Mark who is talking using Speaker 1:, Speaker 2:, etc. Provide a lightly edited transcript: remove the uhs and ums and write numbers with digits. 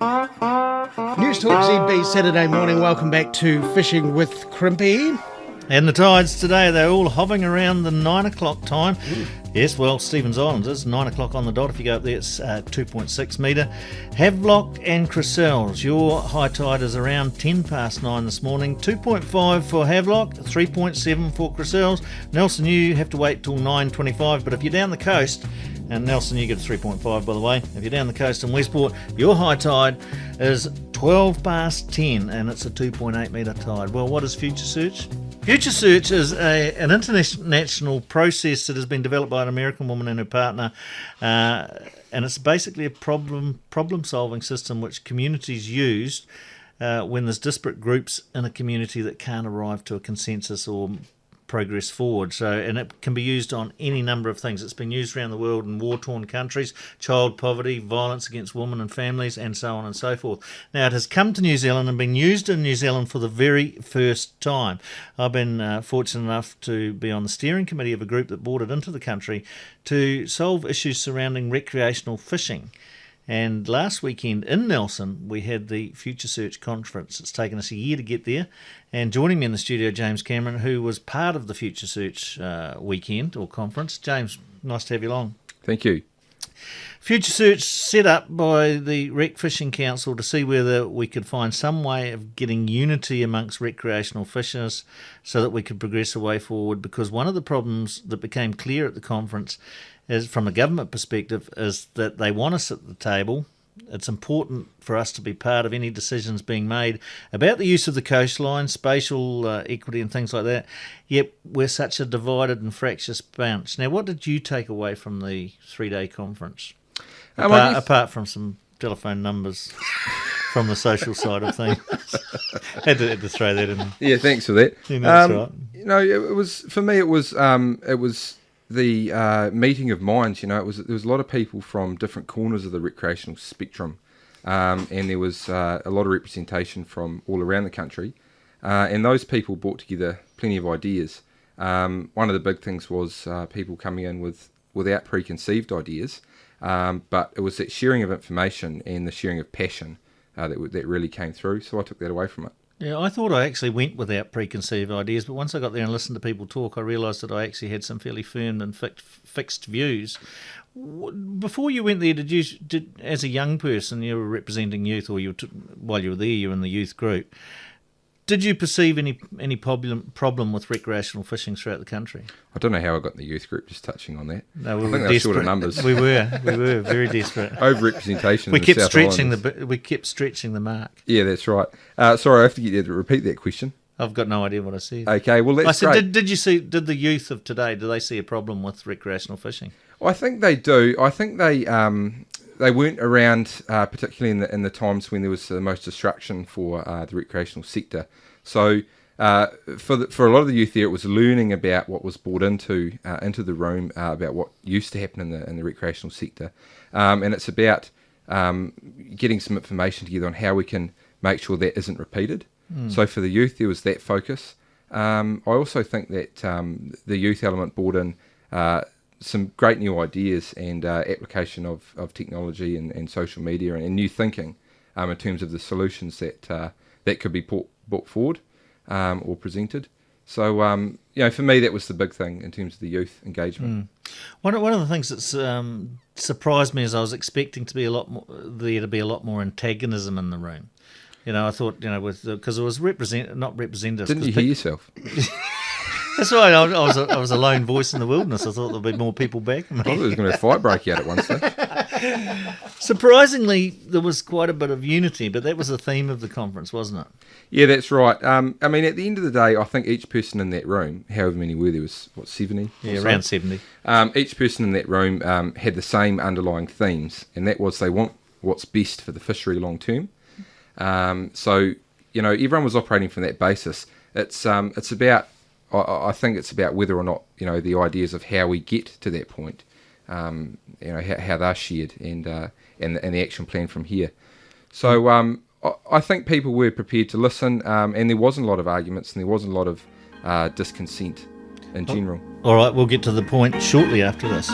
Speaker 1: Newstalk ZB Saturday morning. Welcome back to Fishing with Crimpy.
Speaker 2: And the tides today, they're all hovering around the 9 o'clock time. Yes, well, Stevens Islands is 9 o'clock on the dot. If you go up there, it's 2.6 metre. Havelock and Crissells, your high tide is around 10 past 9 this morning. 2.5 for Havelock, 3.7 for Crissells. Nelson, you have to wait till 9.25, but if you're down the coast, and Nelson, you get a 3.5 by the way, if you're down the coast in Westport, your high tide is 12 past 10 and it's a 2.8 metre tide. Well, what is Future Search? Future Search is an international process that has been developed by an American woman and her partner, and it's basically a problem-solving system which communities use when there's disparate groups in a community that can't arrive to a consensus or progress forward. And it can be used on any number of things. It's been used around the world in war-torn countries, child poverty, violence against women and families, and so on and so forth. Now, it has come to New Zealand and been used in New Zealand for the very first time. I've been fortunate enough to be on the steering committee of a group that brought it into the country to solve issues surrounding recreational fishing. And last weekend in Nelson, we had the Future Search conference. It's taken us a year to get there. And joining me in the studio, James Cameron, who was part of the Future Search weekend or conference. James, nice to have you along.
Speaker 3: Thank you.
Speaker 2: Future Search set up by the Rec Fishing Council to see whether we could find some way of getting unity amongst recreational fishers so that we could progress a way forward, because one of the problems that became clear at the conference is, from a government perspective, is that they want us at the table. It's important for us to be part of any decisions being made about the use of the coastline, spatial equity and things like that, yet we're such a divided and fractious bunch. Now, what did you take away from the three-day conference, apart from some telephone numbers from the social side of things? had to throw that in.
Speaker 3: Yeah, thanks for that.
Speaker 2: Yeah, that's right.
Speaker 3: It was, for me, it was the meeting of minds. There was a lot of people from different corners of the recreational spectrum, and there was a lot of representation from all around the country, and those people brought together plenty of ideas. One of the big things was people coming in without preconceived ideas, but it was that sharing of information and the sharing of passion that really came through, so I took that away from it.
Speaker 2: Yeah, I thought I actually went without preconceived ideas, but once I got there and listened to people talk, I realised that I actually had some fairly firm and fixed views. Before you went there, did as a young person, you were representing youth, or while you were there, you were in the youth group. Did you perceive any problem with recreational fishing throughout the country?
Speaker 3: I don't know how I got in the youth group, just touching on that.
Speaker 2: No, we
Speaker 3: I
Speaker 2: were
Speaker 3: think
Speaker 2: desperate.
Speaker 3: short of numbers.
Speaker 2: We were very desperate.
Speaker 3: Over-representation.
Speaker 2: We kept stretching the mark.
Speaker 3: Yeah, that's right. Sorry, I have to get you to repeat that question.
Speaker 2: I've got no idea what I said.
Speaker 3: Okay, well, that's great.
Speaker 2: Did the youth of today, do they see a problem with recreational fishing?
Speaker 3: I think they do. I think they weren't around particularly in the times when there was the most destruction for the recreational sector. So for a lot of the youth there, it was learning about what was brought into the room, about what used to happen in the recreational sector, and it's about getting some information together on how we can make sure that isn't repeated. So for the youth, there was that focus. I also think that the youth element brought in some great new ideas and application of technology and social media and new thinking in terms of the solutions that could be brought forward or presented. So, for me, that was the big thing in terms of the youth engagement.
Speaker 2: One of the things that's surprised me is I was expecting there to be a lot more antagonism in the room. I thought, because it was not representative.
Speaker 3: Didn't you hear yourself?
Speaker 2: That's right. I was a lone voice in the wilderness. I thought there'd be more people back.
Speaker 3: I thought there was going to be a fight break out at one stage.
Speaker 2: Surprisingly, there was quite a bit of unity, but that was the theme of the conference, wasn't it?
Speaker 3: Yeah, that's right. At the end of the day, I think each person in that room, however many were, there was, 70?
Speaker 2: Yeah, around 70.
Speaker 3: Each person in that room had the same underlying themes, and that was they want what's best for the fishery long term. So, everyone was operating from that basis. It's about, I think it's about whether or not, the ideas of how we get to that point, how they're shared and the action plan from here. So, I think people were prepared to listen, and there wasn't a lot of arguments and there wasn't a lot of disconsent in general.
Speaker 2: All right, we'll get to the point shortly after this.